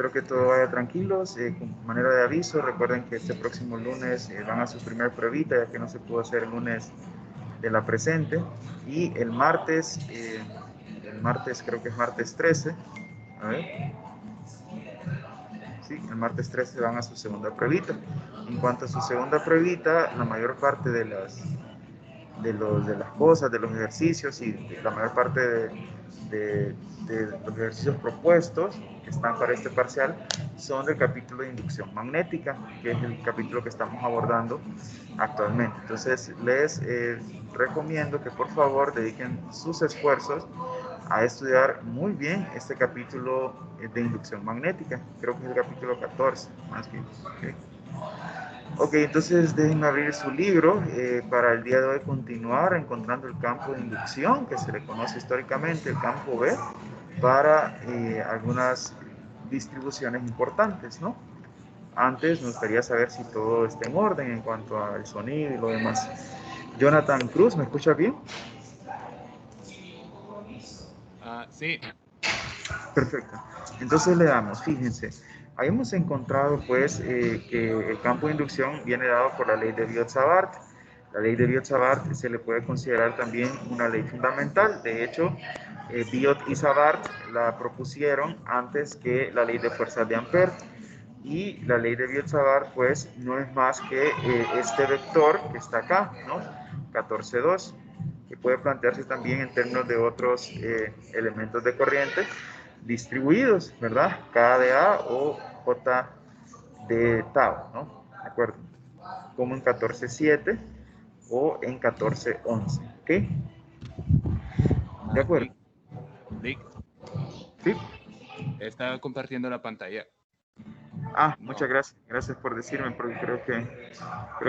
espero que todo vaya tranquilos. Con manera de aviso, recuerden que este próximo lunes van a su primer pruebita, ya que no se pudo hacer el lunes de la presente. Y el martes creo que es martes 13. A ver. Sí, el martes 13 van a su segunda pruebita. En cuanto a su segunda pruebita, la mayor parte de las cosas, de los ejercicios y de la mayor parte de los ejercicios propuestos que están para este parcial son del capítulo de inducción magnética, que es el capítulo que estamos abordando actualmente. Entonces les recomiendo que por favor dediquen sus esfuerzos a estudiar muy bien este capítulo de inducción magnética. Creo que es el capítulo 14, más bien. ¿Okay? Ok, entonces déjenme abrir su libro para el día de hoy continuar encontrando el campo de inducción, que se le conoce históricamente el campo B, para algunas distribuciones importantes, ¿no? Antes me gustaría saber si todo está en orden en cuanto al sonido y lo demás. Jonathan Cruz, ¿me escucha bien? Sí. Perfecto. Entonces le damos, fíjense, habíamos encontrado pues que el campo de inducción viene dado por la ley de Biot-Savart. La ley de Biot-Savart se le puede considerar también una ley fundamental. De hecho, Biot y Savart la propusieron antes que la ley de fuerzas de Ampère. Y la ley de Biot-Savart pues no es más que este vector que está acá, ¿no? 14,2, que puede plantearse también en términos de otros elementos de corriente distribuidos, ¿verdad? K de A o J de tau, ¿no? ¿De acuerdo? Como en 14,7 o en 14,11, ¿ok? ¿De acuerdo? Dick, Sí. está compartiendo la pantalla. Ah, No. muchas gracias. Gracias por decirme, porque creo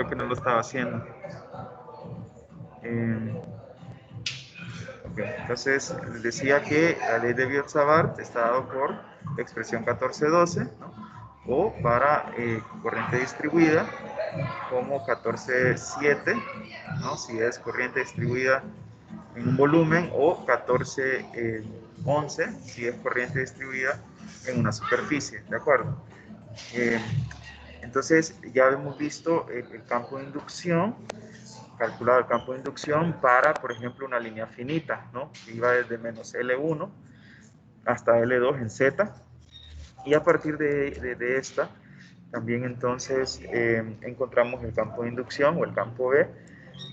que no lo estaba haciendo. Okay. Entonces, les decía que la ley de Biot-Savart está dado por la expresión 14,12, ¿no? O para corriente distribuida como 14,7, ¿no? Si es corriente distribuida en un volumen, o 14,11 si es corriente distribuida en una superficie, ¿de acuerdo? Entonces, ya hemos visto el campo de inducción, calculado el campo de inducción para, por ejemplo, una línea finita, ¿no? Que iba desde menos L1 hasta L2 en Z, y a partir de esta, también entonces encontramos el campo de inducción o el campo B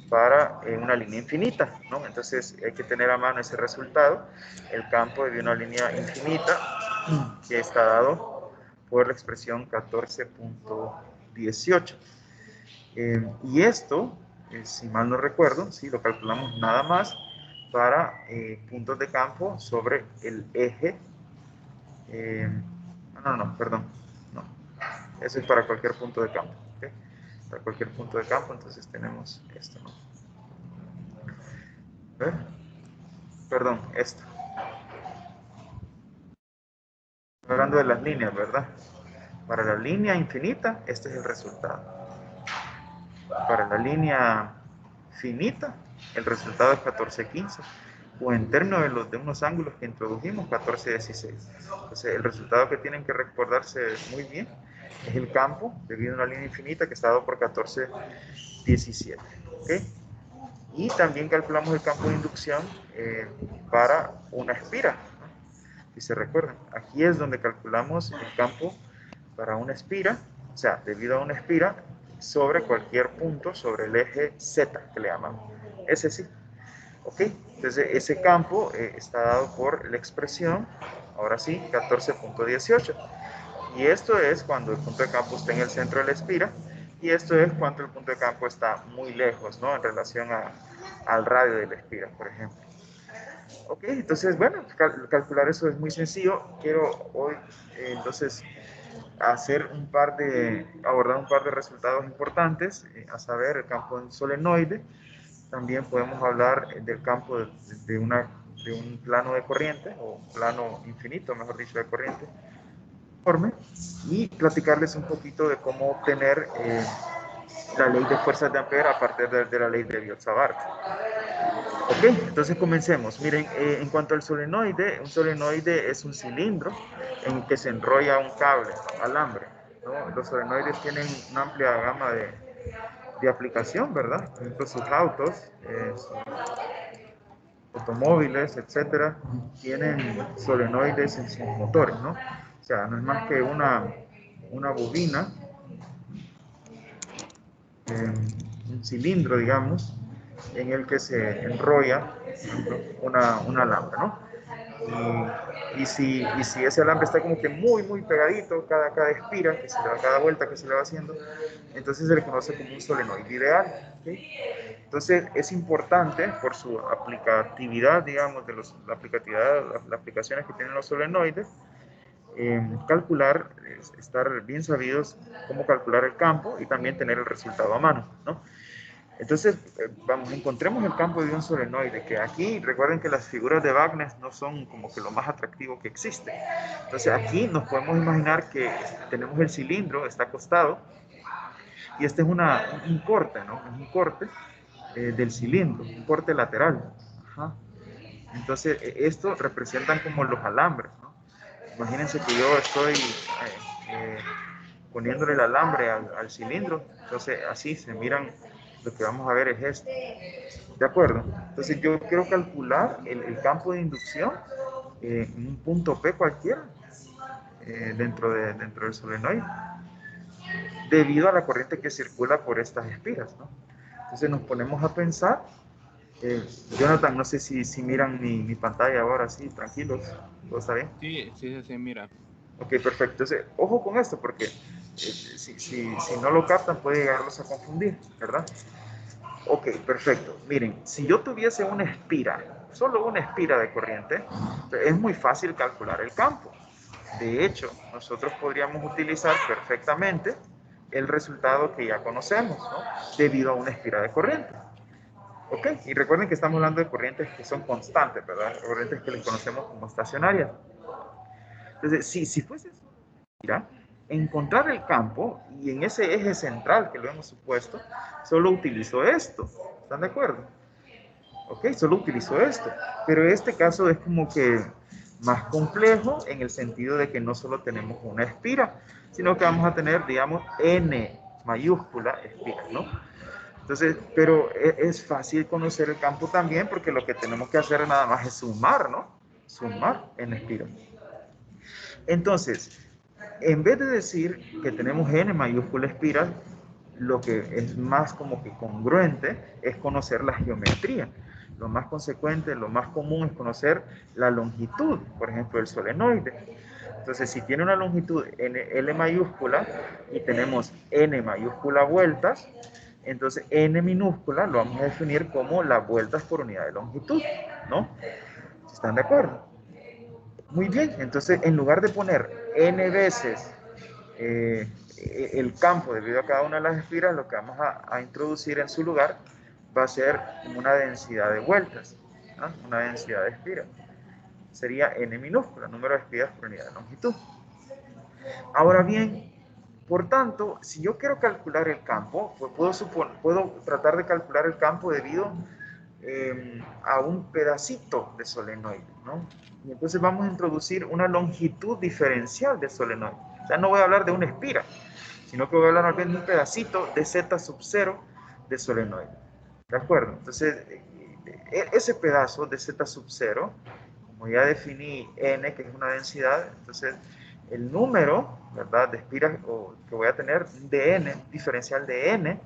para una línea infinita, ¿no? Entonces hay que tener a mano ese resultado, el campo de una línea infinita que está dado por la expresión 14,18. Y esto, si mal no recuerdo, ¿sí? Lo calculamos nada más para puntos de campo sobre el eje. Perdón. No. Eso es para cualquier punto de campo. ¿Okay? Para cualquier punto de campo, entonces tenemos esto, ¿no? ¿Ver? Perdón, esto. Hablando de las líneas, ¿verdad? Para la línea infinita, este es el resultado. Para la línea finita, el resultado es 14,15. O en términos de unos ángulos que introdujimos, 14,16. Entonces, el resultado que tienen que recordarse muy bien es el campo debido a una línea infinita que está dado por 14,17. ¿Okay? Y también calculamos el campo de inducción para una espira, ¿no? Si se recuerdan, aquí es donde calculamos el campo para una espira, o sea, debido a una espira, sobre cualquier punto, sobre el eje Z, que le llamamos. Ese sí. ¿Ok? Entonces, ese campo está dado por la expresión, ahora sí, 14,18. Y esto es cuando el punto de campo está en el centro de la espira, y esto es cuando el punto de campo está muy lejos, ¿no? En relación al radio de la espira, por ejemplo. Ok, entonces, bueno, calcular eso es muy sencillo. Quiero hoy, entonces, abordar un par de resultados importantes, a saber, el campo en solenoide. También podemos hablar del campo de un plano de corriente, o plano infinito, mejor dicho, de corriente, y platicarles un poquito de cómo obtener la ley de fuerzas de Ampère a partir de la ley de Biot-Savart. Ok, entonces comencemos. Miren, en cuanto al solenoide, un solenoide es un cilindro en el que se enrolla un cable, alambre, ¿no? Los solenoides tienen una amplia gama de aplicación, ¿verdad? Por ejemplo, sus autos, sus automóviles, etcétera, tienen solenoides en sus motores, ¿no? O sea, no es más que una bobina, un cilindro, digamos, en el que se enrolla, por ejemplo, una alambre, ¿no? Y si ese alambre está como que muy pegadito, cada espira, que se le va, cada vuelta que se le va haciendo, entonces se le conoce como un solenoide ideal. ¿Okay? Entonces es importante por su aplicatividad, digamos, de la aplicatividad, las aplicaciones que tienen los solenoides, calcular, estar bien sabidos cómo calcular el campo y también tener el resultado a mano, ¿no? Entonces, vamos, encontremos el campo de un solenoide, que aquí, recuerden que las figuras de Wagner no son como que lo más atractivo que existe. Entonces, aquí nos podemos imaginar que tenemos el cilindro, está acostado, y este es un corte, ¿no? Es un corte del cilindro, un corte lateral. Ajá. Entonces, esto representan como los alambres, ¿no? Imagínense que yo estoy poniéndole el alambre al cilindro, entonces así se miran, lo que vamos a ver es esto. ¿De acuerdo? Entonces yo quiero calcular el campo de inducción en un punto P cualquiera dentro del solenoide, debido a la corriente que circula por estas espiras, ¿no? Entonces nos ponemos a pensar, Jonathan, no sé si miran mi pantalla ahora, sí, tranquilos, ¿todo está bien? Sí, sí, sí, mira. Ok, perfecto. Entonces, ojo con esto, porque si no lo captan puede llegarlos a confundir, ¿verdad? Ok, perfecto. Miren, si yo tuviese una espira, solo una espira de corriente, es muy fácil calcular el campo. De hecho, nosotros podríamos utilizar perfectamente el resultado que ya conocemos, ¿no? Debido a una espira de corriente. Ok, y recuerden que estamos hablando de corrientes que son constantes, ¿verdad? Corrientes que les conocemos como estacionarias. Entonces, si fuese solo una espira, encontrar el campo y en ese eje central que lo hemos supuesto, solo utilizo esto. ¿Están de acuerdo? Ok, solo utilizo esto. Pero este caso es como que más complejo en el sentido de que no solo tenemos una espira, sino que vamos a tener, digamos, n mayúscula espiras, ¿no? Entonces, pero es fácil conocer el campo también porque lo que tenemos que hacer nada más es sumar, ¿no? Sumar en espiras. Entonces, en vez de decir que tenemos n mayúscula espiral, lo que es más como que congruente es conocer la geometría. Lo más consecuente, lo más común es conocer la longitud, por ejemplo, del solenoide. Entonces, si tiene una longitud L mayúscula y tenemos n mayúscula vueltas, entonces n minúscula lo vamos a definir como las vueltas por unidad de longitud, ¿no? ¿Están de acuerdo? Muy bien, entonces en lugar de poner n veces el campo debido a cada una de las espiras, lo que vamos a introducir en su lugar va a ser una densidad de vueltas, ¿no? Una densidad de espiras. Sería n minúscula, número de espiras por unidad de longitud. Ahora bien, por tanto, si yo quiero calcular el campo, pues puedo tratar de calcular el campo debido a un pedacito de solenoide, ¿no? Y entonces vamos a introducir una longitud diferencial de solenoide. O sea, no voy a hablar de una espira, sino que voy a hablar más bien de un pedacito de Z sub 0 de solenoide. ¿De acuerdo? Entonces, ese pedazo de Z sub 0, como ya definí n, que es una densidad, entonces el número, ¿verdad?, de espiras que voy a tener de n, diferencial de n,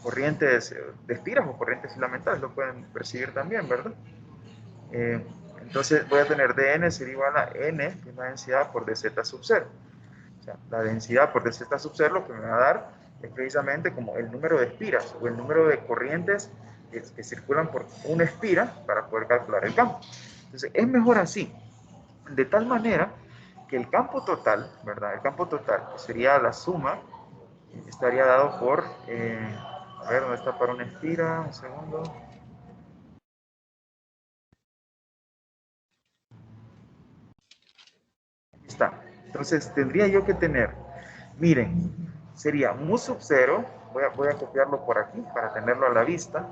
corrientes de espiras o corrientes filamentales, lo pueden percibir también, ¿verdad? Eh, entonces voy a tener dn sería igual a n, que es la densidad por dz sub 0. O sea, la densidad por dz sub 0 lo que me va a dar es precisamente como el número de espiras o el número de corrientes que circulan por una espira para poder calcular el campo. Entonces es mejor así, de tal manera que el campo total, ¿verdad? El campo total, que sería la suma, estaría dado por, a ver, ¿dónde está para una espira? Un segundo. Aquí está. Entonces tendría yo que tener, miren, sería mu sub 0, voy a copiarlo por aquí para tenerlo a la vista.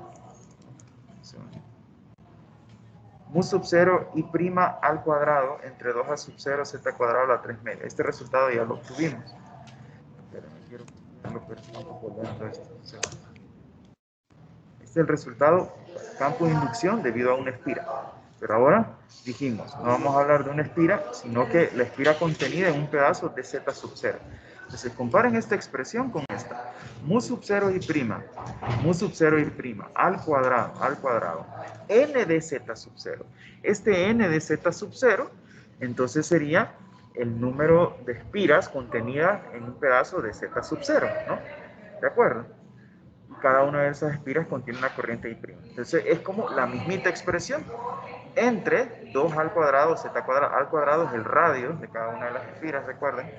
mu sub 0 y prima al cuadrado entre 2 a sub 0 z cuadrado a la 3 media. Este resultado ya lo obtuvimos. Pero no quiero copiarlo, pero está un poco lento esto. Este es el resultado campo de inducción debido a una espira. Pero ahora dijimos, no vamos a hablar de una espira, sino que la espira contenida en un pedazo de z sub 0. Entonces comparen esta expresión con esta. Mu sub 0 y prima, mu sub 0 y prima, al cuadrado, n de z sub 0. Este n de z sub 0, entonces sería el número de espiras contenidas en un pedazo de z sub 0, ¿no? ¿De acuerdo? Cada una de esas espiras contiene una corriente I'. Entonces es como la mismita expresión entre 2 al cuadrado, z cuadrado, al cuadrado es el radio de cada una de las espiras, recuerden.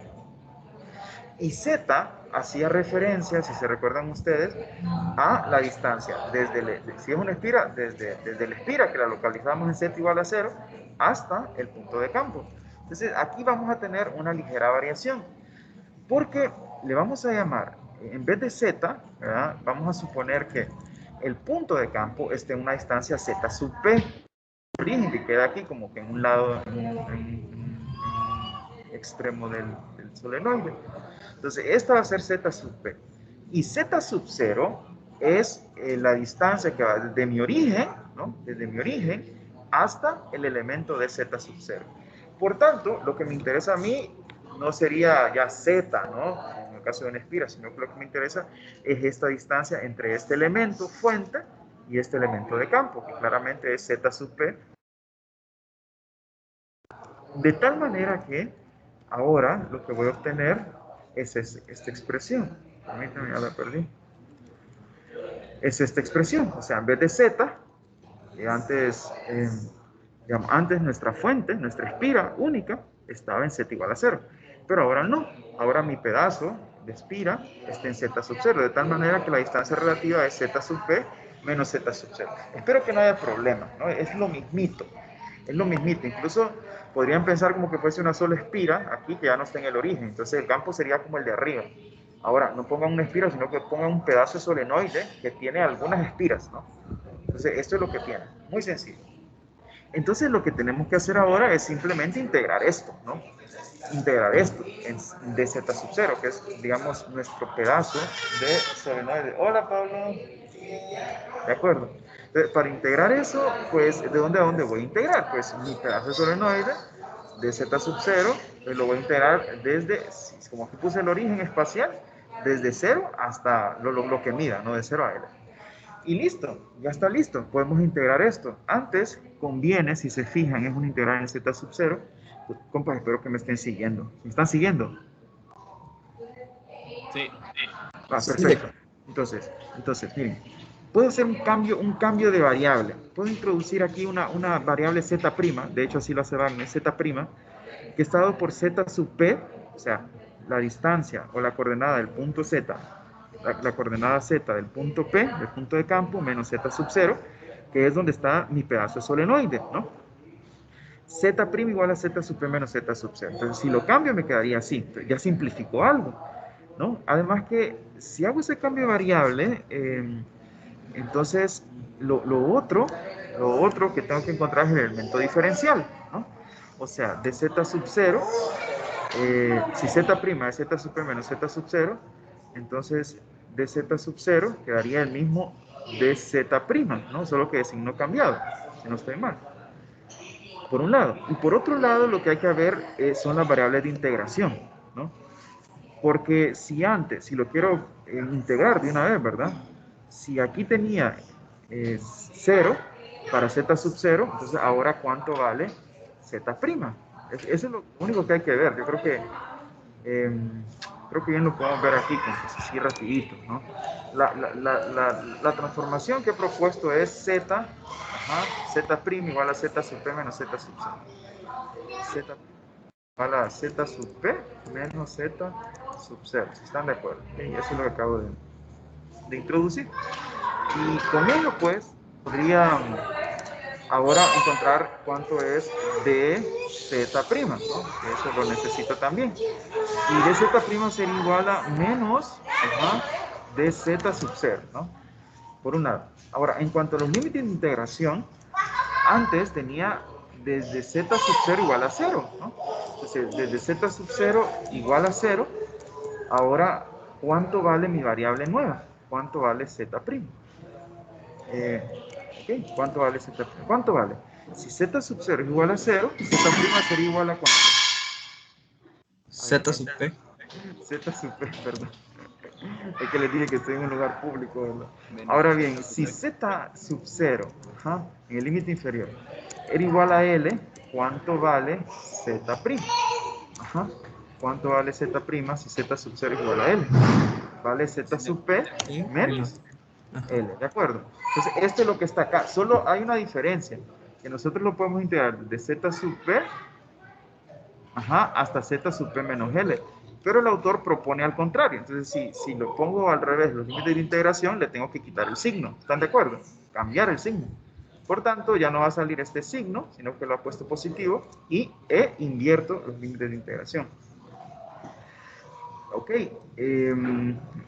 Y z hacía referencia, si se recuerdan ustedes, a la distancia, si es una espira, desde la espira que la localizamos en z igual a 0 hasta el punto de campo. Entonces aquí vamos a tener una ligera variación, porque le vamos a llamar, en vez de z, ¿verdad? Vamos a suponer que el punto de campo esté en una distancia z sub p, el origen que queda aquí como que en un lado, en un extremo del solenoide. Entonces esta va a ser z sub p, y z sub 0 es la distancia que va desde mi origen, ¿no? Desde mi origen hasta el elemento de z sub 0. Por tanto, lo que me interesa a mí no sería ya z, ¿no? En el caso de una espira, sino que lo que me interesa es esta distancia entre este elemento fuente y este elemento de campo, que claramente es z sub p. De tal manera que ahora lo que voy a obtener es esta expresión. Permítanme, ya la perdí. Es esta expresión, o sea, en vez de z, antes nuestra fuente, nuestra espira única, estaba en z igual a 0. Pero ahora no, ahora mi pedazo de espira está en z sub 0, de tal manera que la distancia relativa es z sub p menos z sub 0. Espero que no haya problema, ¿no? Es lo mismito, incluso podrían pensar como que fuese una sola espira aquí que ya no está en el origen, entonces el campo sería como el de arriba. Ahora, no pongan una espira, sino que pongan un pedazo de solenoide que tiene algunas espiras, ¿no? Entonces, esto es lo que tiene, muy sencillo. Entonces, lo que tenemos que hacer ahora es simplemente integrar esto, ¿no? Integrar esto en dz sub 0, que es, digamos, nuestro pedazo de solenoide. Hola, Pablo. ¿De acuerdo? Entonces, para integrar eso, pues, ¿de dónde a dónde voy a integrar? Pues, mi pedazo de solenoide de z sub 0, pues lo voy a integrar desde, como aquí puse el origen espacial, desde 0 hasta lo que mida, ¿no? De 0 a L. Y listo, ya está listo, podemos integrar esto. Antes conviene, si se fijan, es una integral en z sub 0. Pues, compas, espero que me estén siguiendo. ¿Me están siguiendo? Sí. Ah, perfecto. Entonces, miren, puedo hacer un cambio de variable. Puedo introducir aquí una variable z', de hecho así lo hace Wagner, z', que está dado por z sub p, o sea, la distancia o la coordenada del punto z, la coordenada z del punto P, del punto de campo, menos z sub 0, que es donde está mi pedazo de solenoide, ¿no? Z' igual a z sub P menos z sub 0. Entonces, si lo cambio, me quedaría así. Ya simplificó algo, ¿no? Además que, si hago ese cambio de variable, entonces, lo otro que tengo que encontrar es el elemento diferencial, ¿no? O sea, de z sub 0, si z' es z sub P menos z sub 0, entonces de z sub 0 quedaría el mismo de z', ¿no? Solo que de signo cambiado, si no estoy mal. Por un lado. Y por otro lado, lo que hay que ver son las variables de integración, ¿no? Porque si lo quiero integrar de una vez, ¿verdad? Si aquí tenía 0 para z sub 0, entonces ahora ¿cuánto vale z'? Eso es lo único que hay que ver. Yo creo que bien lo podemos ver aquí, así rapidito, ¿no? La transformación que he propuesto es z', z' igual a z sub p menos z sub 0. Z igual a z sub p menos z sub 0. Si están de acuerdo. ¿Okay? Eso es lo que acabo de introducir. Y con ello, pues, podría ahora encontrar cuánto es de z', ¿no? Eso lo necesito también. Y de z' sería igual a menos de z sub 0, ¿no? Por un lado. Ahora, en cuanto a los límites de integración, antes tenía desde z sub 0 igual a 0, ¿no? Entonces, desde z sub 0 igual a 0, ahora, ¿cuánto vale mi variable nueva? ¿Cuánto vale z'? Ok, ¿cuánto vale z'? ¿Cuánto vale? Si z sub 0 es igual a 0, z' sería igual a ¿cuánto? Z sub P. Z sub P, perdón. Es que les dije que estoy en un lugar público, ¿verdad? Menos Ahora Z bien, sub si P. z sub 0, en el límite inferior, era igual a L, ¿cuánto vale z'? ¿Cuánto vale z' si z sub 0 es igual a L? Vale z sub P menos L, ¿de acuerdo? Entonces, esto es lo que está acá. Solo hay una diferencia, que nosotros lo podemos integrar de z sub P hasta z sub P menos L. Pero el autor propone al contrario. Entonces, si lo pongo al revés, los límites de integración, le tengo que quitar el signo. ¿Están de acuerdo? Cambiar el signo. Por tanto, ya no va a salir este signo, sino que lo ha puesto positivo y invierto los límites de integración. Ok.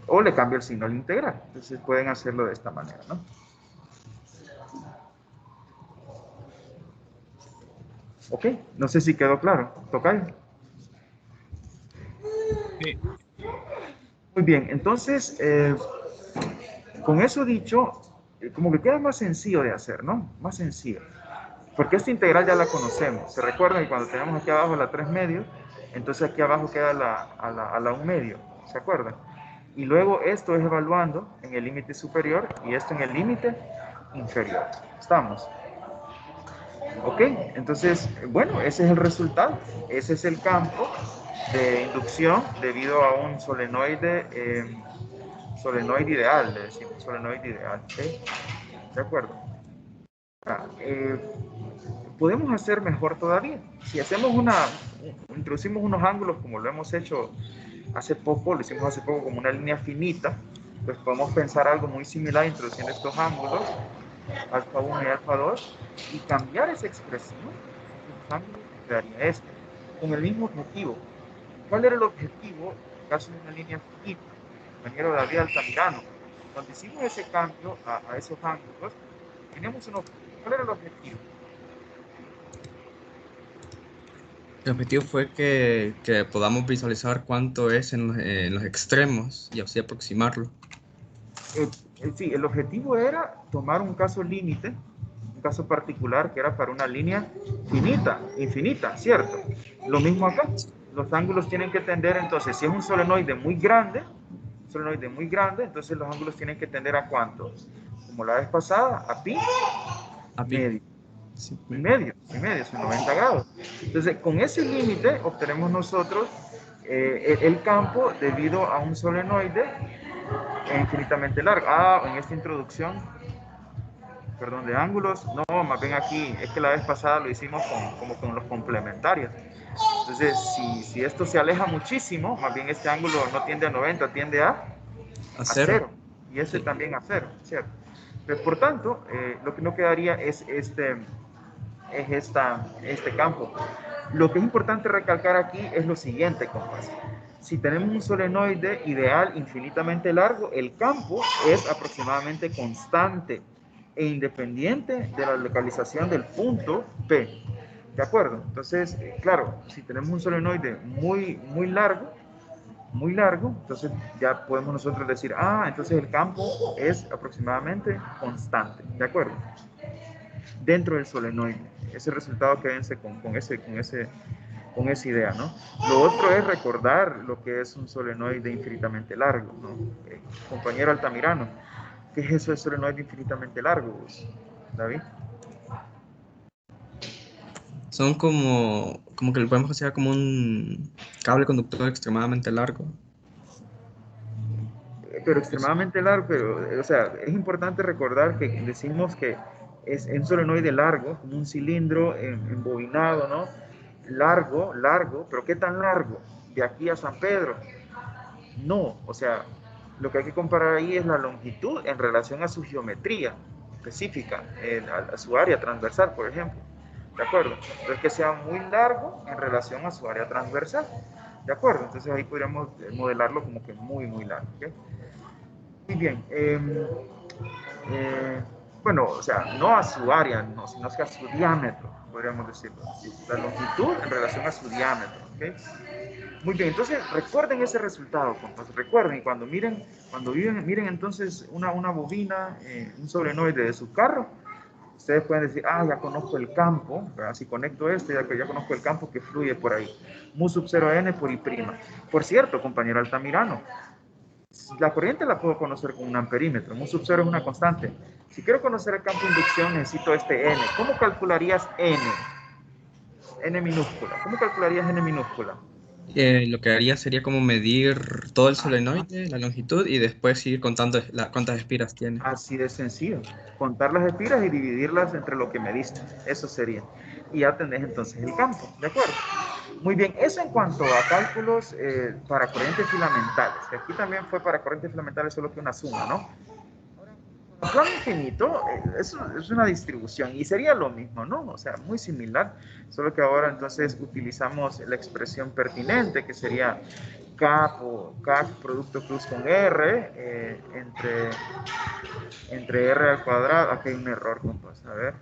O le cambio el signo al integral. Entonces, pueden hacerlo de esta manera, ¿no? Ok. No sé si quedó claro. ¿Tocayo? Sí. Muy bien, entonces, con eso dicho, como que queda más sencillo de hacer, ¿no? Más sencillo. Porque esta integral ya la conocemos. Se recuerdan que cuando tenemos aquí abajo la 3 medios, entonces aquí abajo queda a la 1 medio. ¿Se acuerdan? Y luego esto es evaluando en el límite superior y esto en el límite inferior. ¿Estamos? Ok, entonces, bueno, ese es el resultado. Ese es el campo de inducción debido a un solenoide ideal, le decimos, solenoide ideal, ¿ok? De acuerdo. Podemos hacer mejor todavía. Si hacemos introducimos unos ángulos como lo hemos hecho hace poco, lo hicimos hace poco como una línea finita, pues podemos pensar algo muy similar introduciendo estos ángulos, alfa 1 y alfa 2, y cambiar esa expresión, esos ángulos, nos quedaría esto, con el mismo objetivo. ¿Cuál era el objetivo en el caso de una línea finita? Compañero David Altamirano, cuando hicimos ese cambio a esos ángulos, teníamos un objetivo. ¿Cuál era el objetivo? El objetivo fue que podamos visualizar cuánto es en los extremos y así aproximarlo. Sí, el objetivo era tomar un caso límite, un caso particular que era para una línea finita, infinita, ¿cierto? Lo mismo acá, los ángulos tienen que tender, entonces, si es un solenoide muy grande, entonces los ángulos tienen que tender ¿a cuánto? Como la vez pasada, a pi A pi. medio. Sí, Y medio, son 90 grados. Entonces, con ese límite obtenemos nosotros el campo debido a un solenoide infinitamente largo. En esta introducción, perdón, de ángulos, no, más bien aquí, es que la vez pasada lo hicimos como con los complementarios. Entonces, si esto se aleja muchísimo, más bien este ángulo no tiende a 90, tiende a cero. 0. Y este Sí. también a 0, ¿cierto? Entonces, por tanto, lo que no quedaría es este campo. Lo que es importante recalcar aquí es lo siguiente, compas. Si tenemos un solenoide ideal infinitamente largo, el campo es aproximadamente constante e independiente de la localización del punto P. ¿De acuerdo? Entonces, claro, si tenemos un solenoide muy largo, entonces ya podemos nosotros decir, entonces el campo es aproximadamente constante. ¿De acuerdo? Dentro del solenoide. Ese resultado quédense con esa idea, ¿no? Lo otro es recordar lo que es un solenoide infinitamente largo, ¿no? Compañero Altamirano, ¿qué es eso de solenoide infinitamente largo, David? Son como que lo podemos considerar como un cable conductor extremadamente largo. Pero extremadamente largo, pero, o sea, es importante recordar que decimos que es un solenoide largo, como un cilindro embobinado, ¿no? Largo, pero ¿qué tan largo? De aquí a San Pedro. No, o sea, lo que hay que comparar ahí es la longitud en relación a su geometría específica, a su área transversal, por ejemplo. ¿De acuerdo? Entonces, que sea muy largo en relación a su área transversal. ¿De acuerdo? Entonces, ahí podríamos modelarlo como que muy largo. ¿Okay? Muy bien. bueno, o sea, no a su área, no, sino que a su diámetro, podríamos decirlo así. La longitud en relación a su diámetro, ¿ok? Muy bien, entonces recuerden ese resultado, compas, recuerden, y cuando miren entonces una bobina, un solenoide de su carro, ustedes pueden decir, ah, ya conozco el campo, ¿verdad? Si conecto este, ya conozco el campo que fluye por ahí. Mu sub 0n por I'. Por cierto, compañero Altamirano, la corriente la puedo conocer con un amperímetro, mu sub 0 es una constante. Si quiero conocer el campo de inducción, necesito este n. ¿Cómo calcularías n? N minúscula. ¿Cómo calcularías n minúscula? Lo que haría sería como medir todo el Ajá. solenoide, la longitud, y después ir contando cuántas espiras tiene. Así de sencillo. Contar las espiras y dividirlas entre lo que me diste. Eso sería. Y ya tenés entonces el campo. ¿De acuerdo? Muy bien. Eso en cuanto a cálculos para corrientes filamentales. Que aquí también fue para corrientes filamentales solo que una suma, ¿no? El plano infinito es una distribución y sería lo mismo, ¿no? O sea, muy similar, solo que ahora entonces utilizamos la expresión pertinente que sería K producto cruz con R entre R al cuadrado. Aquí hay un error, compas, a ver.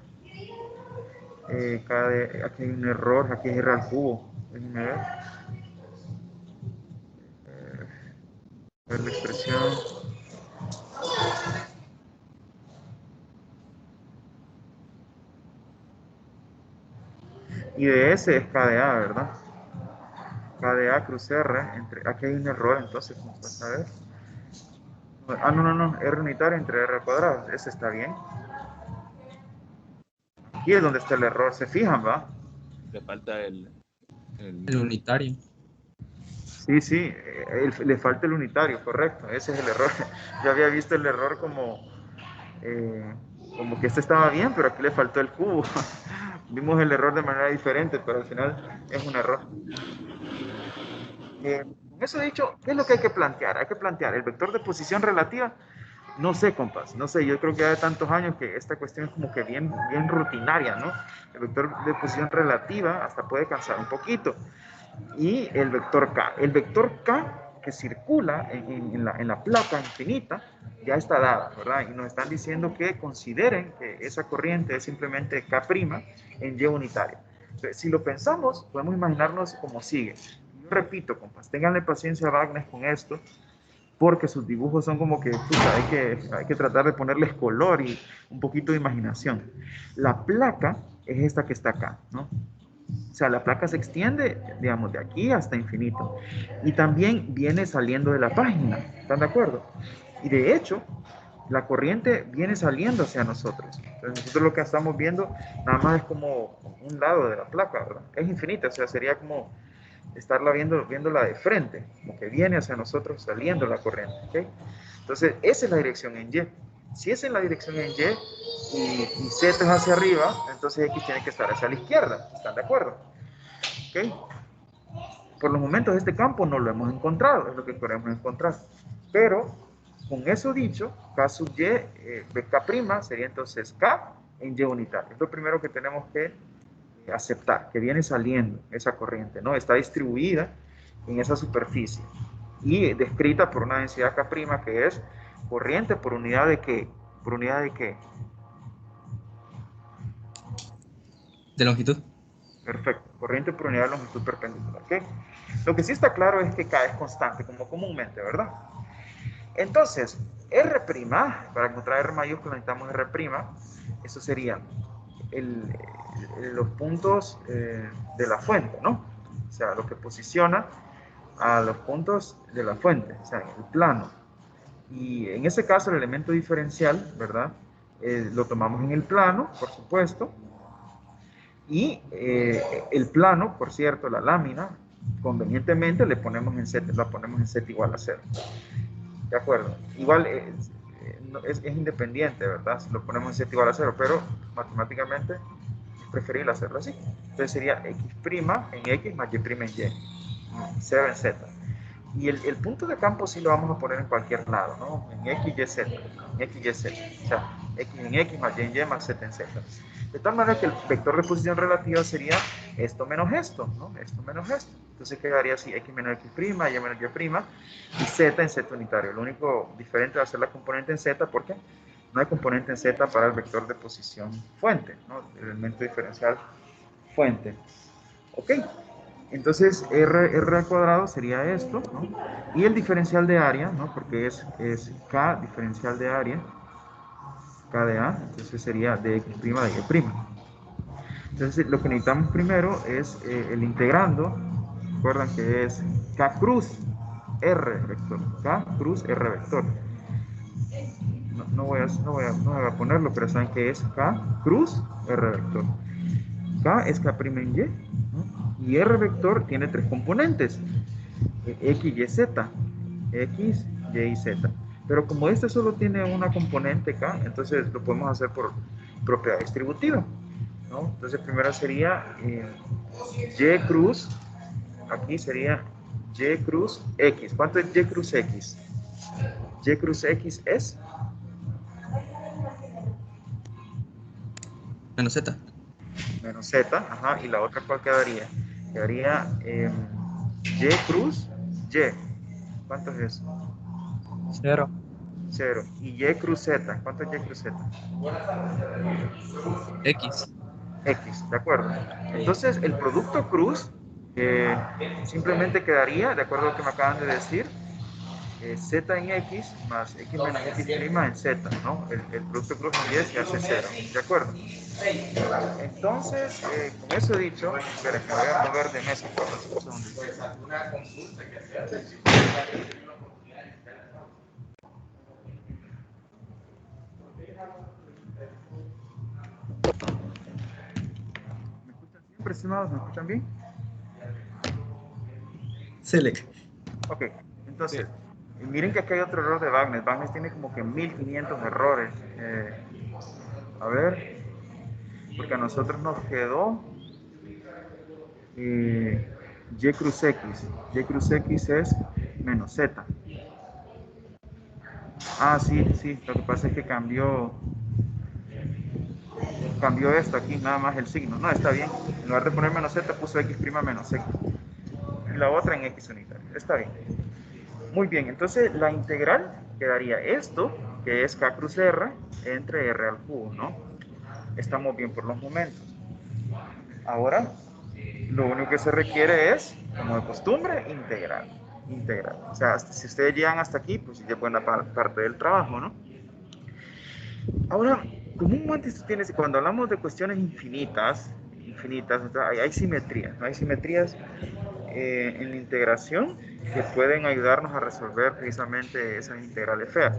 Aquí hay un error, aquí es R al cubo. Déjenme ver. Ver la expresión. Y de S es K de A, ¿verdad? K de A cruz R. Aquí hay un error, entonces, compas, a ver. Ah, no, R unitario entre R al cuadrado. Ese está bien. Aquí es donde está el error, ¿se fijan, va? Le falta El el- unitario. Sí, le falta el unitario, correcto. Ese es el error. Yo había visto el error eh, como que este estaba bien, pero aquí le faltó el cubo. Vimos el error de manera diferente, pero al final es un error. Con eso dicho, ¿qué es lo que hay que plantear? Hay que plantear el vector de posición relativa. No sé, compas, no sé, yo creo que ya de tantos años que esta cuestión es como que bien rutinaria, ¿no? El vector de posición relativa hasta puede cansar un poquito. Y el vector K. El vector K que circula en la placa infinita ya está dada, ¿verdad? Y nos están diciendo que consideren que esa corriente es simplemente K' en Y unitaria. Entonces, si lo pensamos, podemos imaginarnos como sigue. Yo repito, compas, ténganle paciencia a Wagner con esto, porque sus dibujos son como que, puta, hay que tratar de ponerles color y un poquito de imaginación. La placa es esta que está acá, ¿no? O sea, la placa se extiende, digamos, de aquí hasta infinito. Y también viene saliendo de la página, ¿están de acuerdo? Y de hecho, la corriente viene saliendo hacia nosotros. Entonces, nosotros lo que estamos viendo nada más es como un lado de la placa, ¿verdad? Es infinita, o sea, sería como estarla viéndola de frente, como que viene hacia nosotros saliendo la corriente, ¿ok? Entonces, esa es la dirección en Y. Si es en la dirección en y Z es hacia arriba, entonces X tiene que estar hacia la izquierda, ¿están de acuerdo? ¿Ok? Por los momentos este campo no lo hemos encontrado, es lo que queremos encontrar. Pero, con eso dicho, K sub Y, K' sería entonces K en Y unitario. Es lo primero que tenemos que aceptar, que viene saliendo esa corriente, ¿no? Está distribuida en esa superficie y descrita por una densidad K' que es corriente por unidad de qué, por unidad de qué. De longitud. Perfecto, corriente por unidad de longitud perpendicular, ¿ok? Lo que sí está claro es que K es constante, como comúnmente, ¿verdad? Entonces, R', para encontrar R mayúscula necesitamos R', eso sería el, los puntos de la fuente, ¿no? O sea, lo que posiciona a los puntos de la fuente, o sea, el plano. Y en ese caso el elemento diferencial, ¿verdad? Lo tomamos en el plano, por supuesto, y el plano, por cierto, la lámina, convenientemente la ponemos en Z igual a 0. ¿De acuerdo? Igual es independiente, ¿verdad? Si lo ponemos en Z igual a 0, pero matemáticamente es preferible hacerlo así. Entonces sería X' en X más Y' en Y. 0 en Z. Y el punto de campo sí lo vamos a poner en cualquier lado, ¿no? En X, Y, Z. En X, Y, Z. O sea, X en X más Y en Y más Z en Z. De tal manera que el vector de posición relativa sería esto menos esto, ¿no? Esto menos esto. Entonces quedaría así, X menos X', Y menos Y', y Z en Z unitario. Lo único diferente va a ser la componente en Z, ¿por qué? No hay componente en Z para el vector de posición fuente, ¿no? El elemento diferencial fuente. Ok, entonces R al cuadrado sería esto, ¿no? Y el diferencial de área, ¿no? Porque es K diferencial de área, K de A, entonces sería de X' de Y'. Entonces lo que necesitamos primero es el integrando, recuerdan que es K cruz R vector, K cruz R vector. No voy a ponerlo, pero saben que es K cruz R vector. K es K' en Y, ¿no? Y R vector tiene tres componentes, X, Y, Z. X, Y y Z. Pero como este solo tiene una componente K, entonces lo podemos hacer por propiedad distributiva, ¿no? Entonces primero sería Y cruz, aquí sería Y cruz X. ¿Cuánto es Y cruz X? Y cruz X es Menos Z. menos Z, ajá, y la otra ¿cuál quedaría? Quedaría Y cruz Y. ¿Cuánto es eso? 0. 0. Y Y cruz Z. ¿Cuánto es Y cruz Z? X. X, ¿de acuerdo? Entonces, el producto cruz simplemente quedaría, de acuerdo a lo que me acaban de decir, Z en X más X menos X' en Z, ¿no? El producto cruz en Y se hace 0, ¿de acuerdo? Entonces, con eso dicho, esperen, me voy a mover de mesa por un segundito. ¿Me escuchan siempre, estimados? ¿Me escuchan bien? Select. Ok, entonces, miren que aquí hay otro error de Wagner. Wagner tiene como que 1500 errores. A ver, porque a nosotros nos quedó Y cruz X. Y cruz X es menos Z. Ah, sí, sí, lo que pasa es que cambió esto aquí, nada más el signo. No, está bien. En lugar de poner menos Z, puso X' menos X. Y la otra en X unitario. Está bien. Muy bien, entonces la integral quedaría esto, que es K cruz R, entre R al cubo, ¿no? Estamos bien por los momentos. Ahora, lo único que se requiere es, como de costumbre, integral. Integral. O sea, si ustedes llegan hasta aquí, pues ya es buena parte del trabajo, ¿no? Ahora, comúnmente tienes, cuando hablamos de cuestiones infinitas, hay simetrías, ¿no? Hay simetrías en la integración que pueden ayudarnos a resolver precisamente esas integrales feas.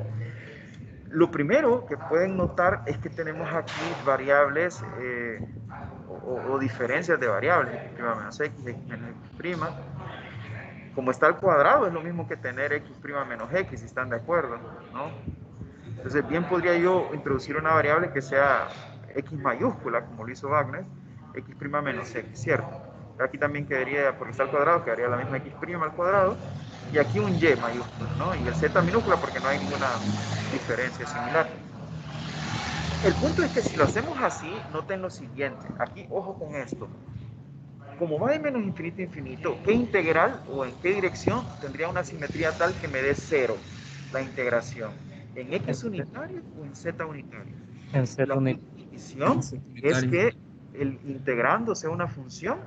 Lo primero que pueden notar es que tenemos aquí variables o diferencias de variables, x' menos x, x menos x'. Como está al cuadrado, es lo mismo que tener x' menos x, si están de acuerdo, ¿no? Entonces, bien podría yo introducir una variable que sea x mayúscula, como lo hizo Wagner, x' menos x, ¿cierto? Aquí también quedaría, porque está al cuadrado, quedaría la misma x' al cuadrado, y aquí un y mayúscula, ¿no? Y el z minúscula porque no hay ninguna diferencia similar. El punto es que si lo hacemos así, noten lo siguiente. Aquí, ojo con esto. Como va de menos infinito a infinito, ¿qué integral o en qué dirección tendría una simetría tal que me dé 0 la integración? ¿En x unitario o en z unitario? En Z La unitario. condición es Unitario. que el integrando sea una función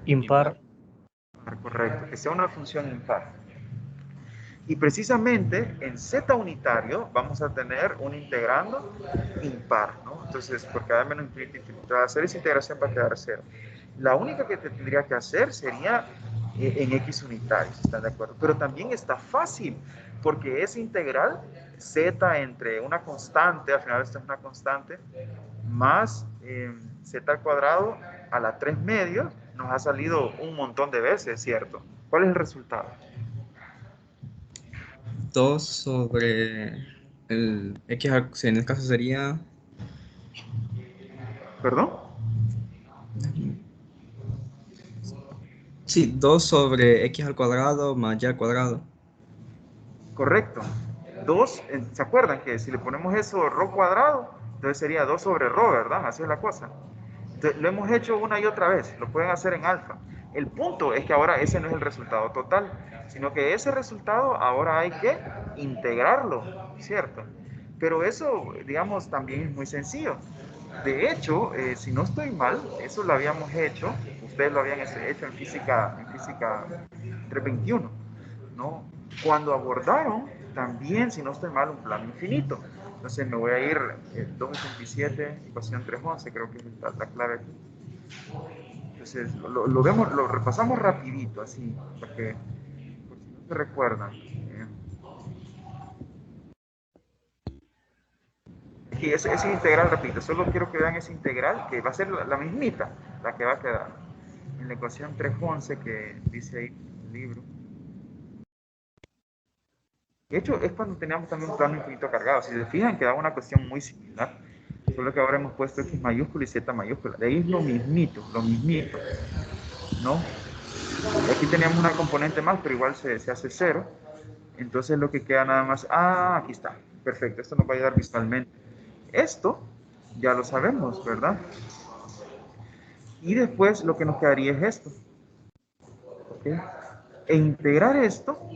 Impar. correcto, que sea una función impar. Y precisamente en z unitario vamos a tener un integrando impar, ¿no? Entonces, por cada menos infinito, infinito, va a hacer esa integración va a quedar 0. La única que te tendría que hacer sería en x unitario, si están de acuerdo. Pero también está fácil, porque es integral z entre una constante, al final esto es una constante, más z al cuadrado a la 3 medios, nos ha salido un montón de veces, ¿cierto? ¿Cuál es el resultado? 2 sobre el X, sí, en el caso sería ¿Perdón? sí, 2 sobre X al cuadrado más Y al cuadrado. Correcto. 2, ¿se acuerdan que si le ponemos eso ρ cuadrado, entonces sería 2 sobre ρ, ¿verdad? Así es la cosa. Entonces, lo hemos hecho una y otra vez, lo pueden hacer en alfa. El punto es que ahora ese no es el resultado total, sino que ese resultado ahora hay que integrarlo, ¿cierto? Pero eso, digamos, también es muy sencillo. De hecho, si no estoy mal, eso lo habíamos hecho, ustedes lo habían hecho en física 321, ¿no? Cuando abordaron también, si no estoy mal, un plano infinito. Entonces me voy a ir 287, ecuación 311, creo que es la clave aquí. Entonces lo vemos, lo repasamos rapidito, así, porque por si no se recuerdan. Aquí ese integral, repito, solo quiero que vean ese integral, que va a ser la mismita, la que va a quedar en la ecuación 311 que dice ahí en el libro. De hecho, es cuando teníamos también un plano infinito cargado. Si se fijan, quedaba una cuestión muy similar. Solo que ahora hemos puesto X mayúscula y Z mayúscula. De ahí es lo mismito, ¿no? Y aquí teníamos una componente más, pero igual se hace 0. Entonces lo que queda nada más... Ah, aquí está. Perfecto, esto nos va a ayudar visualmente. Esto ya lo sabemos, ¿verdad? Y después lo que nos quedaría es esto. ¿Okay? E integrar esto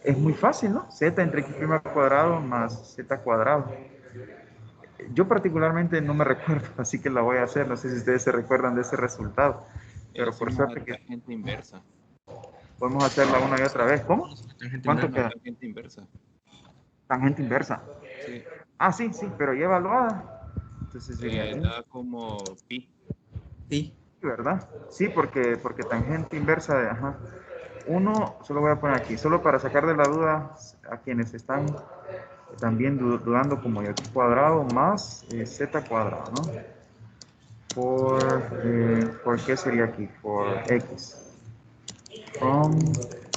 es muy fácil, ¿no? Z entre x' cuadrado más z cuadrado. Yo particularmente no me recuerdo, así que la voy a hacer. No sé si ustedes se recuerdan de ese resultado. Pero Es por una suerte que tangente inversa. podemos hacerla una y otra vez. ¿Cómo? Tangente ¿Cuánto inversa. queda? Tangente inversa. Tangente inversa. Sí. Ah, sí, pero ya evaluada. Entonces sería aquí, Da como pi. Sí. ¿verdad? Sí, porque tangente inversa de... Ajá. Uno, solo voy a poner aquí, solo para sacar de la duda a quienes están también dudando, como y x cuadrado más z cuadrado, ¿no? ¿Por qué sería aquí? Por x. From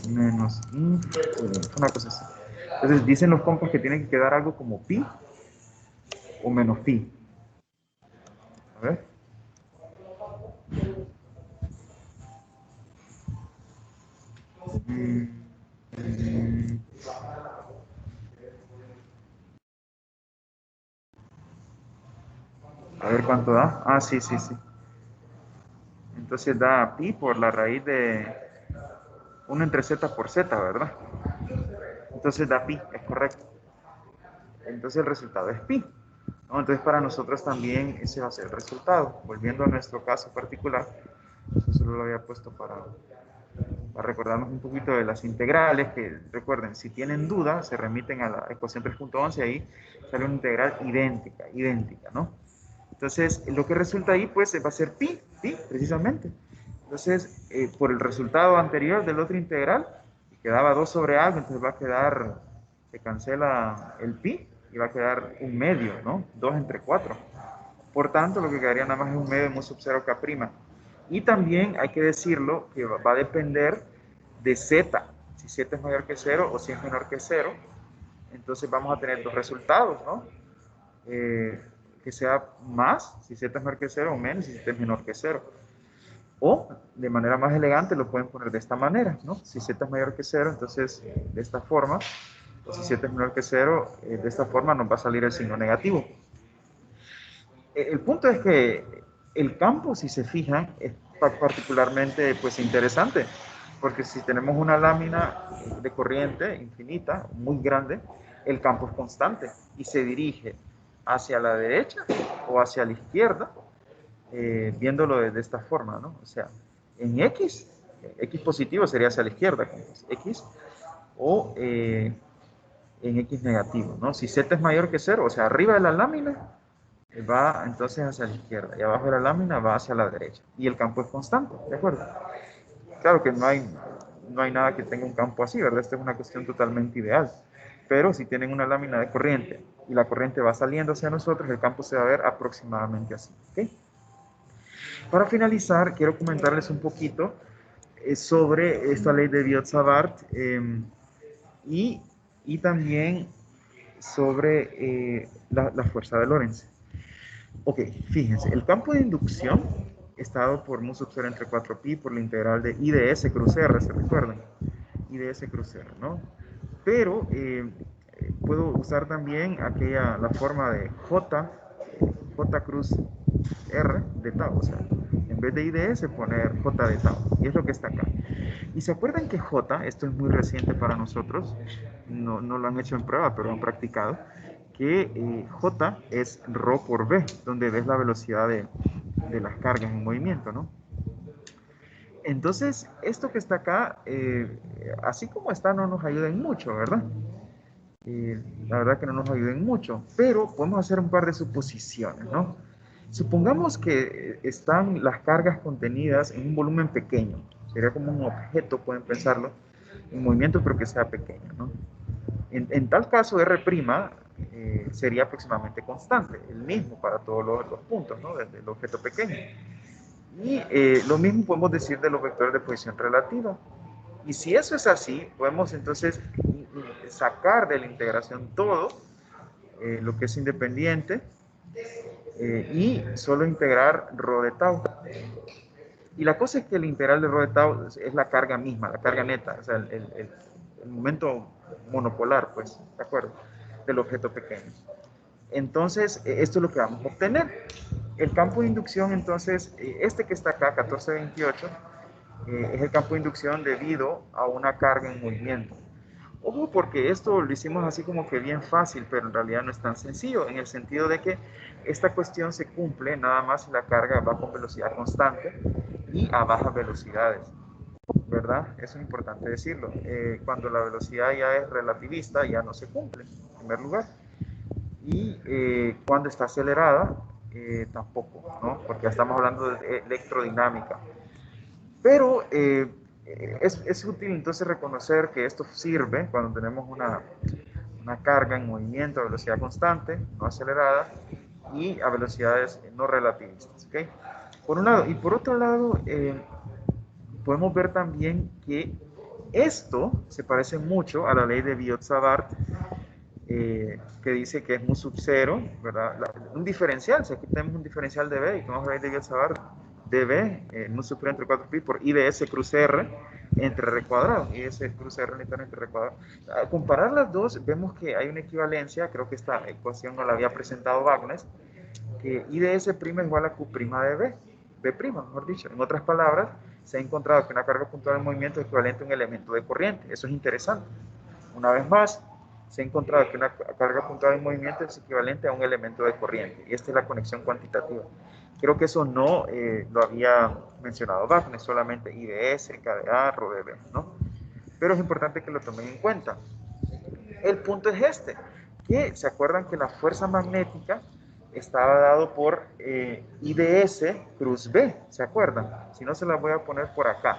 menos una cosa así. Entonces dicen los compas que tiene que quedar algo como pi o menos pi. A ver. Mm, mm, a ver cuánto da. Ah, sí. Entonces da pi por la raíz de 1 entre z por z, ¿verdad? Entonces da pi, es correcto. Entonces el resultado es pi, ¿no? Entonces para nosotros también ese va a ser el resultado. Volviendo a nuestro caso particular, yo solo lo había puesto para recordarnos un poquito de las integrales, que recuerden, si tienen dudas, se remiten a la ecuación 3.11, ahí sale una integral idéntica, ¿no? Entonces, lo que resulta ahí, pues, va a ser pi, precisamente. Entonces, por el resultado anterior del otro integral, que daba 2 sobre algo, entonces va a quedar, se cancela el pi, y va a quedar un medio, ¿no? 2 entre 4. Por tanto, lo que quedaría nada más es un medio de mu sub 0 k'. Y también hay que decirlo que va a depender de z. Si z es mayor que 0 o si es menor que 0, entonces vamos a tener dos resultados, ¿no? Que sea más, si z es mayor que 0, o menos, si z es menor que 0. O, de manera más elegante, lo pueden poner de esta manera, ¿no? Si z es mayor que 0, entonces de esta forma, o si z es menor que 0, de esta forma nos va a salir el signo negativo. El punto es que el campo, si se fijan, es particularmente pues, interesante, porque si tenemos una lámina de corriente infinita, muy grande, el campo es constante y se dirige hacia la derecha o hacia la izquierda, viéndolo de esta forma, ¿no? O sea, en X positivo sería hacia la izquierda, X, o en X negativo, ¿no? Si Z es mayor que 0, o sea, arriba de la lámina, va entonces hacia la izquierda y abajo de la lámina va hacia la derecha. Y el campo es constante, ¿de acuerdo? Claro que no hay nada que tenga un campo así, ¿verdad? Esta es una cuestión totalmente ideal. Pero si tienen una lámina de corriente y la corriente va saliendo hacia nosotros, el campo se va a ver aproximadamente así, ¿ok? Para finalizar, quiero comentarles un poquito sobre esta ley de Biot-Savart y también sobre la fuerza de Lorentz. Ok, fíjense, el campo de inducción está dado por mu sub 0 entre 4pi por la integral de I de S cruz R, ¿se recuerdan? I de S cruz R, ¿no? Pero puedo usar también la forma de J cruz R de tau, o sea, en vez de IDS poner J de tau, y es lo que está acá. Y se acuerdan que J, esto es muy reciente para nosotros, no lo han hecho en prueba, pero han practicado, que J es ρ por V, donde ves la velocidad de las cargas en movimiento, ¿no? Entonces, esto que está acá, así como está, no nos ayuda en mucho, ¿verdad? La verdad que no nos ayuda en mucho, pero podemos hacer un par de suposiciones, ¿no? Supongamos que están las cargas contenidas en un volumen pequeño, sería como un objeto, pueden pensarlo, en movimiento, pero que sea pequeño, ¿no? En tal caso, R' sería aproximadamente constante, el mismo para todos los puntos, ¿no? Desde el objeto pequeño. Y lo mismo podemos decir de los vectores de posición relativa. Y si eso es así, podemos entonces sacar de la integración todo lo que es independiente y solo integrar ρ de tau. Y la cosa es que el integral de ρ de tau es la carga misma, la carga neta, o sea, el momento monopolar, pues, ¿de acuerdo? Del objeto pequeño. Entonces, esto es lo que vamos a obtener. El campo de inducción, entonces, este que está acá, 1428, es el campo de inducción debido a una carga en movimiento. Ojo, porque esto lo hicimos así como que bien fácil, pero en realidad no es tan sencillo, en el sentido de que esta cuestión se cumple nada más si la carga va con velocidad constante y a bajas velocidades, ¿verdad? Eso es importante decirlo. Cuando la velocidad ya es relativista, ya no se cumple, en primer lugar. Y cuando está acelerada, tampoco, ¿no? Porque ya estamos hablando de electrodinámica. Pero es útil entonces reconocer que esto sirve cuando tenemos una carga en movimiento a velocidad constante, no acelerada, y a velocidades no relativistas, ¿ok? Por un lado. Y por otro lado, podemos ver también que esto se parece mucho a la ley de Biot-Savart, que dice que es mu sub 0, ¿verdad? Un diferencial, si aquí tenemos un diferencial de B y tomamos la ley de Biot-Savart, dB, mu superior entre 4pi por IDS cruz R entre R cuadrado, IDS cruz R entre R cuadrado. Al comparar las dos, vemos que hay una equivalencia, creo que esta ecuación no la había presentado Wagner, que IDS' es igual a Q' de B, B', mejor dicho. En otras palabras, se ha encontrado que una carga puntual en movimiento es equivalente a un elemento de corriente. Eso es interesante. Una vez más, se ha encontrado que una carga puntual en movimiento es equivalente a un elemento de corriente. Y esta es la conexión cuantitativa. Creo que eso no lo había mencionado Wagner, solamente IDS, KdA, ρ de B, ¿no? Pero es importante que lo tomen en cuenta. El punto es este, que se acuerdan que la fuerza magnética estaba dado por IDS cruz B, ¿se acuerdan? Si no, se la voy a poner por acá,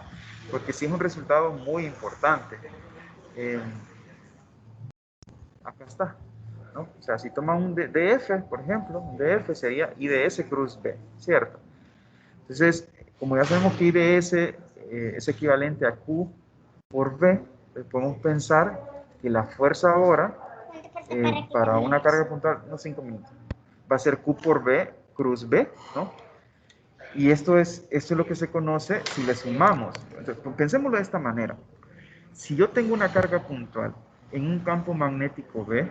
porque sí es un resultado muy importante. Acá está, ¿no? O sea, si toma un DF, por ejemplo, un DF sería IDS cruz B, ¿cierto? Entonces, como ya sabemos que IDS es equivalente a Q por B, pues podemos pensar que la fuerza ahora para una carga puntual, unos 5 minutos, va a ser Q por B cruz B, ¿no? Y esto es lo que se conoce si le sumamos. Entonces, pensémoslo de esta manera. Si yo tengo una carga puntual en un campo magnético B,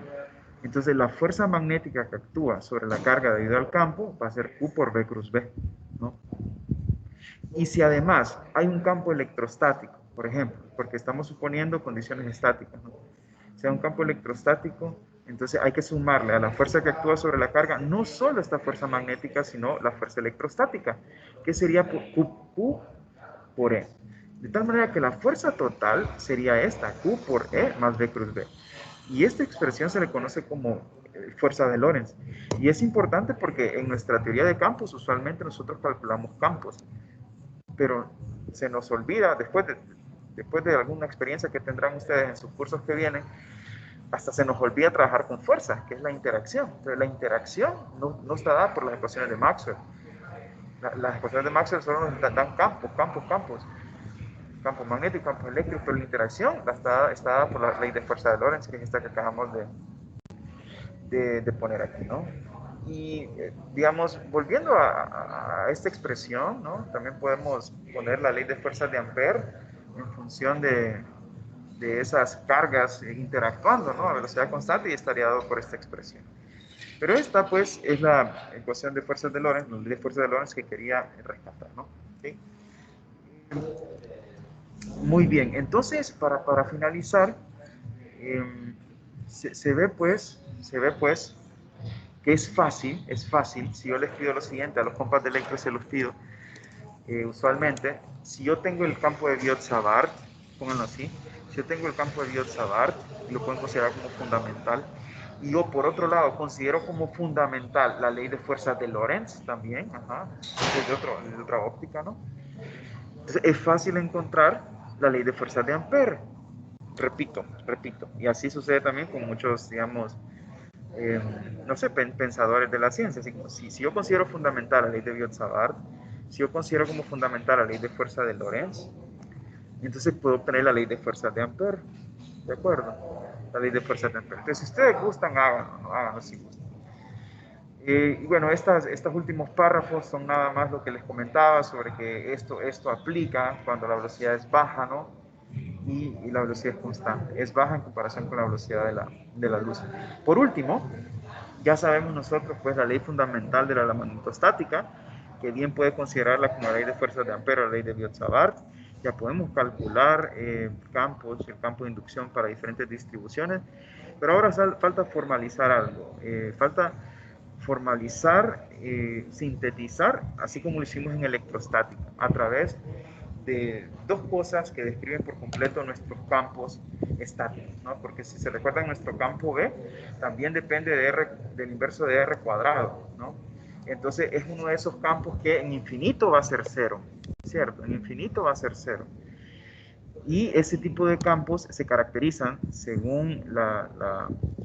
entonces la fuerza magnética que actúa sobre la carga debido al campo va a ser Q por B cruz B, ¿no? Y si además hay un campo electrostático, por ejemplo, porque estamos suponiendo condiciones estáticas, ¿no? Si hay un campo electrostático, entonces hay que sumarle a la fuerza que actúa sobre la carga no solo esta fuerza magnética, sino la fuerza electrostática, que sería Q por E. De tal manera que la fuerza total sería esta, Q por E más B cruz B. Y esta expresión se le conoce como fuerza de Lorentz. Y es importante porque en nuestra teoría de campos usualmente nosotros calculamos campos, pero se nos olvida, después de alguna experiencia que tendrán ustedes en sus cursos que vienen, hasta se nos olvida trabajar con fuerza, que es la interacción. Entonces la interacción no está dada por las ecuaciones de Maxwell. Las ecuaciones de Maxwell solo nos dan campos, campo magnético, campo eléctrico, pero la interacción está dada por la ley de fuerza de Lorentz, que es esta que acabamos de poner aquí, ¿no? Y, digamos, volviendo a esta expresión, ¿no? También podemos poner la ley de fuerzas de Ampère en función de esas cargas interactuando, ¿no? A velocidad constante y estaría dado por esta expresión. Pero esta, pues, es la ecuación de fuerzas de Lorentz, la ley de fuerzas de Lorentz que quería rescatar, ¿no? ¿Ok? Muy bien, entonces para finalizar, se ve pues que es fácil, si yo les pido lo siguiente, a los compas de electro se los pido, usualmente, si yo tengo el campo de Biot-Savart, pónganlo así, si yo tengo el campo de Biot-Savart, y lo pueden considerar como fundamental, y yo por otro lado considero como fundamental la ley de fuerzas de Lorentz también, ajá, de otra óptica, ¿no? Entonces es fácil encontrar la ley de fuerzas de Ampère, repito, y así sucede también con muchos, digamos, no sé, pensadores de la ciencia. Así como si yo considero fundamental la ley de Biot-Savart, si yo considero como fundamental la ley de fuerza de Lorentz, entonces puedo obtener la ley de fuerzas de Ampère. ¿De acuerdo? La ley de fuerzas de Ampère. Entonces, si ustedes gustan, háganlo si gustan. Y bueno, estos últimos párrafos son nada más lo que les comentaba sobre que esto aplica cuando la velocidad es baja, ¿no? Y la velocidad es constante. Es baja en comparación con la velocidad de la luz. Por último, ya sabemos nosotros pues la ley fundamental de la magnetostática, que bien puede considerarla como la ley de fuerzas de Ampère o la ley de Biot-Savart. Ya podemos calcular campos, el campo de inducción para diferentes distribuciones, pero ahora falta formalizar algo, falta formalizar, sintetizar, así como lo hicimos en electrostática, a través de dos cosas que describen por completo nuestros campos estáticos, ¿no? Porque si se recuerdan, nuestro campo B también depende del inverso de R cuadrado, ¿no? Entonces es uno de esos campos que en infinito va a ser cero, ¿cierto? En infinito va a ser cero. Y ese tipo de campos se caracterizan, según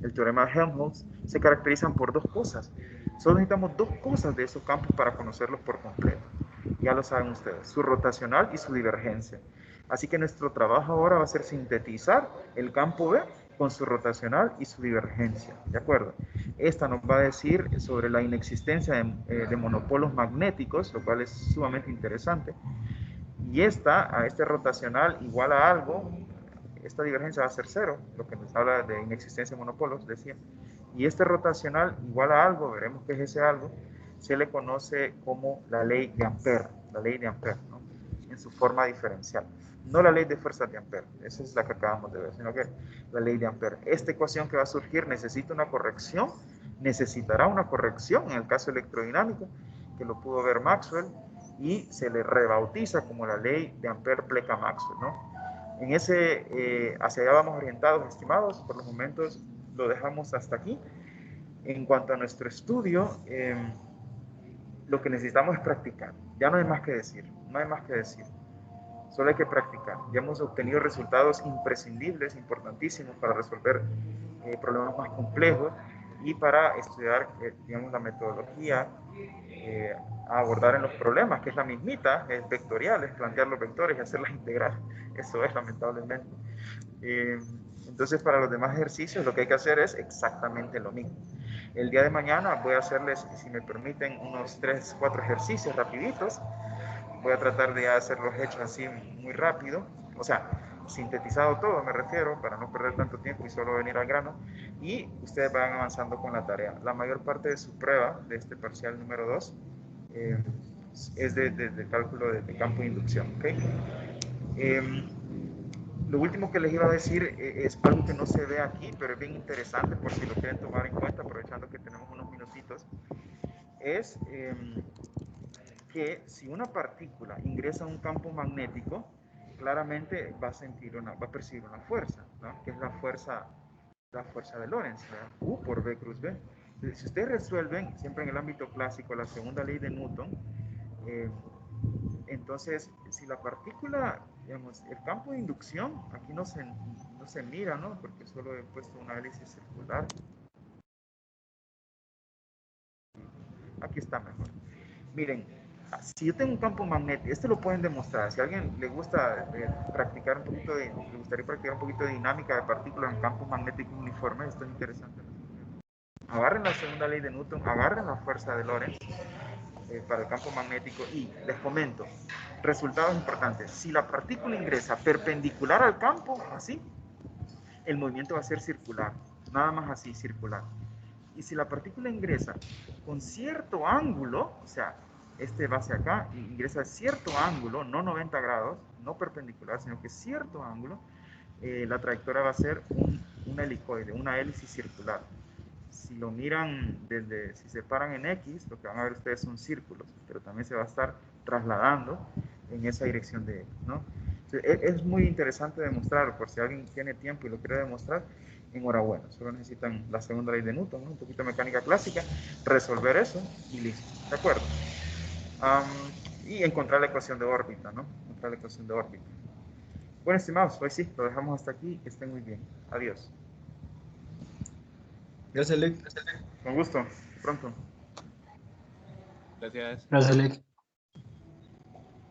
el teorema de Helmholtz, se caracterizan por dos cosas. Solo necesitamos dos cosas de esos campos para conocerlos por completo. Ya lo saben ustedes, su rotacional y su divergencia. Así que nuestro trabajo ahora va a ser sintetizar el campo B con su rotacional y su divergencia, ¿de acuerdo? Esta nos va a decir sobre la inexistencia de monopolos magnéticos, lo cual es sumamente interesante. Y a este rotacional igual a algo, esta divergencia va a ser cero, lo que nos habla de inexistencia de monopolos, decía. Y este rotacional igual a algo, veremos qué es ese algo, se le conoce como la ley de Ampère, ¿no? En su forma diferencial. No la ley de fuerzas de Ampère, esa es la que acabamos de ver, sino que la ley de Ampère. Esta ecuación que va a surgir necesitará una corrección en el caso electrodinámico, que lo pudo ver Maxwell, y se le rebautiza como la ley de Ampère-Pleca-Maxwell, ¿no? Hacia allá vamos orientados, estimados. Por los momentos lo dejamos hasta aquí. En cuanto a nuestro estudio, lo que necesitamos es practicar. Ya no hay más que decir, Solo hay que practicar. Ya hemos obtenido resultados imprescindibles, importantísimos para resolver problemas más complejos y para estudiar, digamos, la metodología a abordar en los problemas, que es la mismita, es vectorial, es plantear los vectores y hacerlas integrar. Eso es, lamentablemente. Eh, entonces, para los demás ejercicios, lo que hay que hacer es exactamente lo mismo. El día de mañana voy a hacerles, si me permiten, unos 3, 4 ejercicios rapiditos. Voy a tratar de hacerlos hechos así muy rápido, o sea, sintetizado todo, me refiero, para no perder tanto tiempo y solo venir al grano, y ustedes van avanzando con la tarea. La mayor parte de su prueba, de este parcial número 2, es de cálculo de campo de inducción, ¿ok? Lo último que les iba a decir es algo que no se ve aquí, pero es bien interesante por si lo quieren tomar en cuenta, aprovechando que tenemos unos minutitos, es que si una partícula ingresa a un campo magnético, claramente va a percibir una fuerza, ¿no? Que es la fuerza de Lorentz, ¿verdad? U por B cruz B. Entonces, si ustedes resuelven, siempre en el ámbito clásico, la segunda ley de Newton, entonces, si la partícula, digamos, el campo de inducción, aquí no se mira, ¿no? Porque solo he puesto una hélice circular. Aquí está mejor. Miren, si yo tengo un campo magnético, esto lo pueden demostrar. Si a alguien le gusta le gustaría practicar un poquito de dinámica de partículas en campos magnéticos uniformes, esto es interesante. Agarren la segunda ley de Newton, agarren la fuerza de Lorentz para el campo magnético y les comento, resultados importantes. Si la partícula ingresa perpendicular al campo, así, el movimiento va a ser circular, nada más así, circular. Y si la partícula ingresa con cierto ángulo, o sea, este va hacia acá y ingresa a cierto ángulo, no 90 grados, no perpendicular, sino que cierto ángulo, la trayectoria va a ser un helicoide, una hélice circular. Si lo miran si se paran en X, lo que van a ver ustedes son círculos, pero también se va a estar trasladando en esa dirección de X, ¿no? Entonces, es muy interesante demostrarlo, por si alguien tiene tiempo y lo quiere demostrar, enhorabuena. Solo necesitan la segunda ley de Newton, ¿no? Un poquito de mecánica clásica, resolver eso y listo, ¿de acuerdo? Y encontrar la ecuación de órbita, ¿no? Encontrar la ecuación de órbita. Bueno, estimados, hoy sí, lo dejamos hasta aquí. Que estén muy bien. Adiós. Gracias, Luis. Con gusto. Pronto. Gracias. Gracias, Lick.